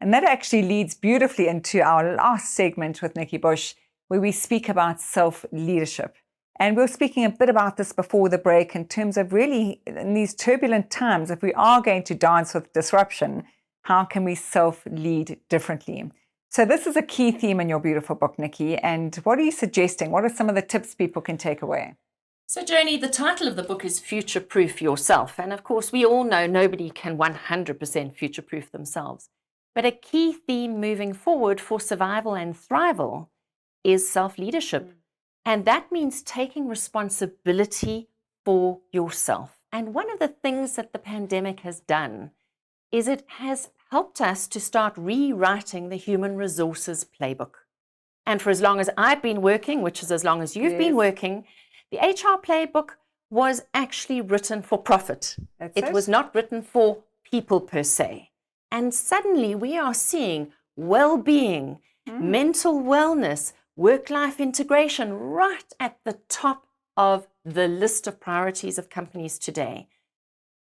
And that actually leads beautifully into our last segment with Nikki Bush, where we speak about self-leadership. And we were speaking a bit about this before the break in terms of really in these turbulent times, if we are going to dance with disruption, how can we self-lead differently? So this is a key theme in your beautiful book, Nikki. And what are you suggesting? What are some of the tips people can take away? So, Joni, the title of the book is Future-Proof Yourself. And of course, we all know nobody can 100% future-proof themselves. But a key theme moving forward for survival and thrival is self-leadership. And that means taking responsibility for yourself. And one of the things that the pandemic has done is it has helped us to start rewriting the Human Resources Playbook. And for as long as I've been working, which is as long as you've been working, the HR Playbook was actually written for profit. It was not written for people per se. And suddenly we are seeing well-being, mental wellness, work-life integration right at the top of the list of priorities of companies today.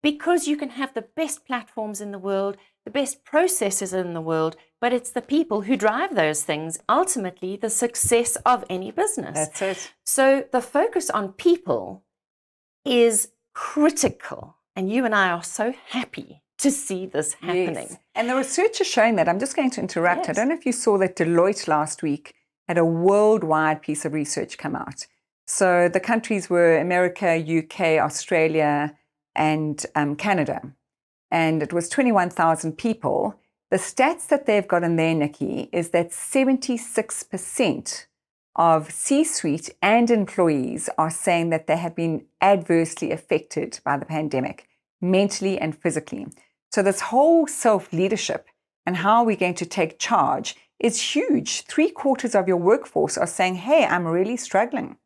Because you can have the best platforms in the world, the best processes in the world, but it's the people who drive those things, ultimately the success of any business. That's it. So the focus on people is critical. And you and I are so happy to see this happening. Yes. And the research is showing that. I'm just going to interrupt. I don't know if you saw that Deloitte last week had a worldwide piece of research come out. So the countries were America, UK, Australia, and Canada. And it was 21,000 people. The stats that they've got in there, Nikki, is that 76% of C-suite and employees are saying that they have been adversely affected by the pandemic, mentally and physically. So this whole self-leadership and how we're going to take charge is huge. 3/4 of your workforce are saying, hey, I'm really struggling.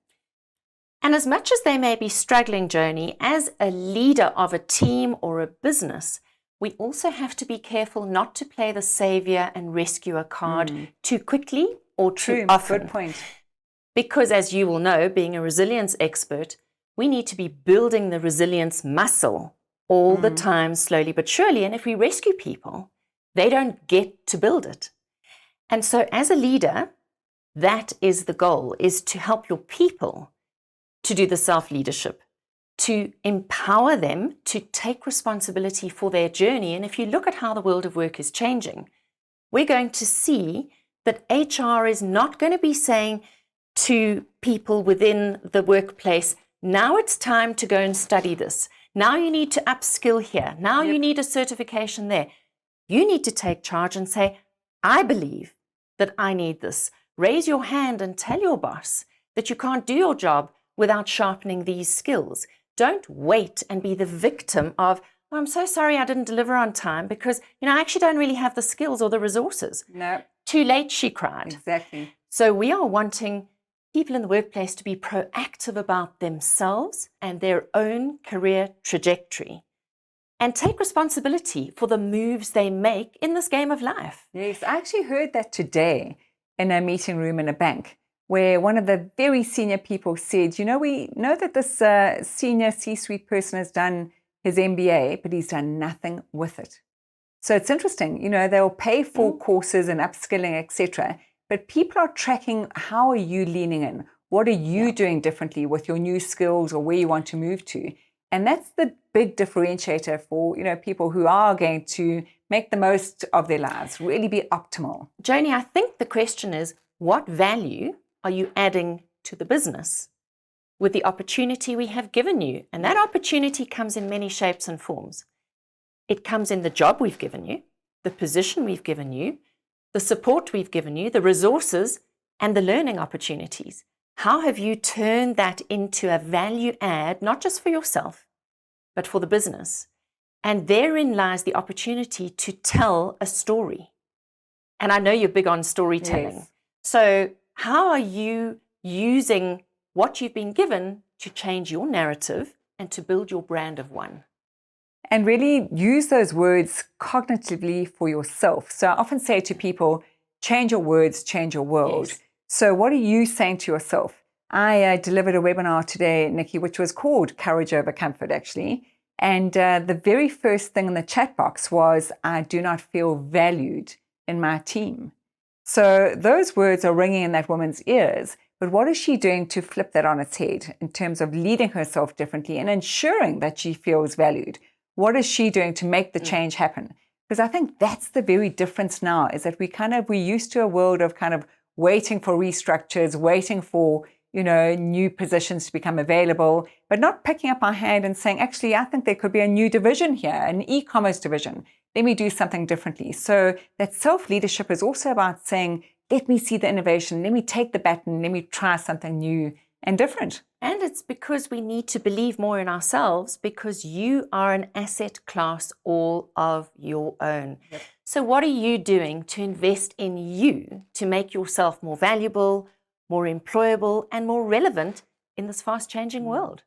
And as much as they may be struggling, Joni, as a leader of a team or a business, we also have to be careful not to play the savior and rescuer card too quickly or too often. Good point. Because as you will know, being a resilience expert, we need to be building the resilience muscle all the time, slowly but surely. And if we rescue people, they don't get to build it. And so as a leader, that is the goal, is to help your people to do the self-leadership, to empower them to take responsibility for their journey. And if you look at how the world of work is changing, we're going to see that HR is not going to be saying to people within the workplace, now it's time to go and study this. Now you need to upskill here. Now you need a certification there. You need to take charge and say, I believe that I need this. Raise your hand and tell your boss that you can't do your job without sharpening these skills. Don't wait and be the victim of, oh, I'm so sorry I didn't deliver on time because, I actually don't really have the skills or the resources. No. Too late, she cried. Exactly. So we are wanting people in the workplace to be proactive about themselves and their own career trajectory and take responsibility for the moves they make in this game of life. Yes, I actually heard that today in a meeting room in a bank, where one of the very senior people said, we know that this senior C-suite person has done his MBA, but he's done nothing with it. So it's interesting, they'll pay for courses and upskilling, etc. But people are tracking, how are you leaning in? What are you doing differently with your new skills or where you want to move to? And that's the big differentiator for, people who are going to make the most of their lives, really be optimal. Joni, I think the question is, what value are you adding to the business with the opportunity we have given you? And that opportunity comes in many shapes and forms. It comes in the job we've given you, the position we've given you, the support we've given you, the resources, and the learning opportunities. How have you turned that into a value add, not just for yourself, but for the business? And therein lies the opportunity to tell a story. And I know you're big on storytelling. Yes. So how are you using what you've been given to change your narrative and to build your brand of one? And really use those words cognitively for yourself. So I often say to people, change your words, change your world. Yes. So what are you saying to yourself? I delivered a webinar today, Nikki, which was called Courage Over Comfort, actually. And the very first thing in the chat box was, I do not feel valued in my team. So those words are ringing in that woman's ears. But what is she doing to flip that on its head in terms of leading herself differently and ensuring that she feels valued? What is she doing to make the change happen? Because I think that's the very difference now, is that we're used to a world of kind of waiting for restructures, waiting for, new positions to become available, but not picking up our hand and saying, actually, I think there could be a new division here, an e-commerce division. Let me do something differently. So that self-leadership is also about saying, let me see the innovation, let me take the baton, let me try something new and different. And it's because we need to believe more in ourselves, because you are an asset class all of your own. Yep. So what are you doing to invest in you to make yourself more valuable, more employable, and more relevant in this fast-changing world?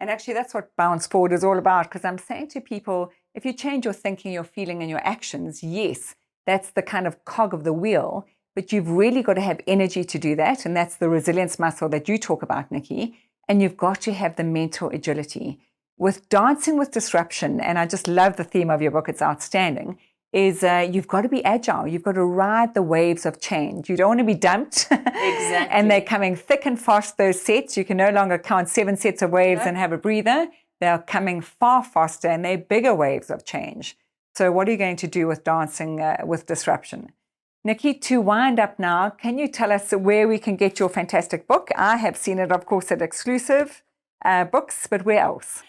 And actually, that's what Bounce Forward is all about, because I'm saying to people, if you change your thinking, your feeling, and your actions, yes, that's the kind of cog of the wheel, but you've really got to have energy to do that, and that's the resilience muscle that you talk about, Nikki, and you've got to have the mental agility. With dancing with disruption, and I just love the theme of your book, it's outstanding, is you've got to be agile. You've got to ride the waves of change. You don't want to be dumped. Exactly. And they're coming thick and fast, those sets. You can no longer count 7 sets of waves and have a breather. They're coming far faster, and they're bigger waves of change. So what are you going to do with dancing with disruption? Nikki, to wind up now, can you tell us where we can get your fantastic book? I have seen it, of course, at Exclusive Books, but where else?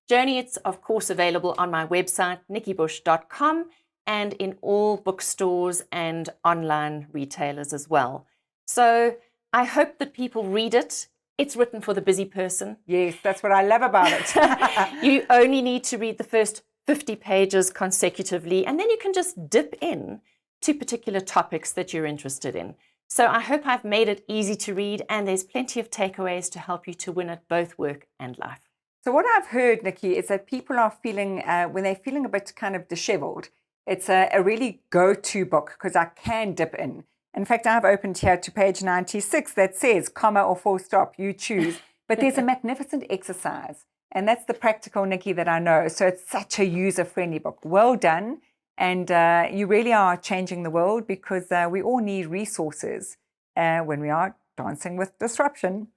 Joni, it's of course available on my website, nikkibush.com, and in all bookstores and online retailers as well. So I hope that people read it. It's written for the busy person. Yes, that's what I love about it. You only need to read the first 50 pages consecutively, and then you can just dip in to particular topics that you're interested in. So I hope I've made it easy to read, and there's plenty of takeaways to help you to win at both work and life. So what I've heard, Nikki, is that people are feeling, when they're feeling a bit kind of disheveled, it's a really go-to book because I can dip in. In fact, I've opened here to page 96 that says, comma or full stop, you choose. But there's a magnificent exercise. And that's the practical Nikki that I know. So it's such a user-friendly book. Well done. And you really are changing the world, because we all need resources when we are dancing with disruption.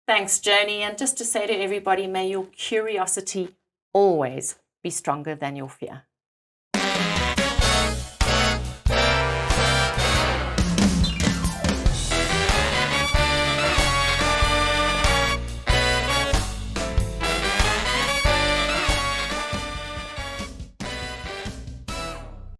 Thanks, Joni. And just to say to everybody, may your curiosity always be stronger than your fear.